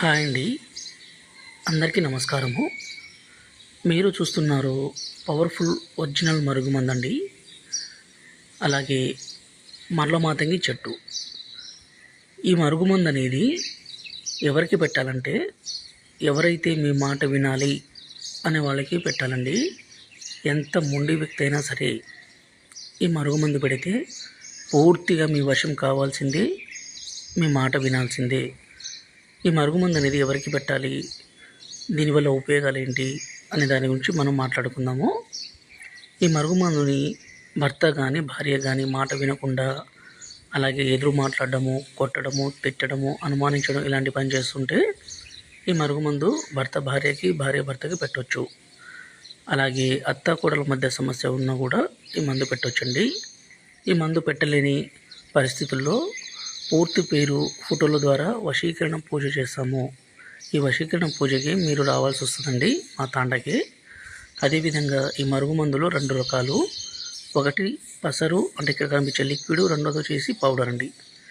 Hi అండి, అందరికీ నమస్కారము. మీరు చూస్తున్నారు పవర్ఫుల్ ఒరిజినల్ మరుగుమందండి. అలాగే మరలమాతంగి చెట్టు. ఈ మరుగుమందు అనేది ఎవరికి పెట్టాలంటే, ఎవరైతే మీ మాట వినాలి అనే వాళ్ళకి పెట్టాలండి. ఎంత మొండి వ్యక్తి అయినా సరే ఈ మరుగుమందు పెడితే పూర్తిగా మీ వశం కావాల్సిందే, మీ మాట వినాల్సిందే. ఈ మరుగుమందు అనేది ఎవరికి పెట్టాలి, దీనివల్ల ఉపయోగాలు ఏంటి అనే దాని గురించి మనం మాట్లాడుకుందాము. ఈ మరుగుమందుని భర్త కానీ భార్య కానీ మాట వినకుండా, అలాగే ఎదురు మాట్లాడడము, కొట్టడము, తిట్టడము, అనుమానించడం ఇలాంటి పని చేస్తుంటే ఈ మరుగుమందు భర్త భార్యకి, భార్య భర్తకి పెట్టవచ్చు. అలాగే అత్త కోడల మధ్య సమస్య ఉన్నా కూడా ఈ మందు పెట్టవచ్చండి. ఈ మందు పెట్టలేని పరిస్థితుల్లో పూర్తి పేరు, ఫోటోల ద్వారా వశీకరణ పూజ చేస్తాము. ఈ వశీకరణ పూజకి మీరు రావాల్సి వస్తుందండి మా తాండకి. అదేవిధంగా ఈ మరుగుమందులో 2 రకాలు. ఒకటి పసరు, అంటే ఇక్కడ కనిపించే లిక్విడ్. రెండోది వచ్చేసి పౌడర్ అండి.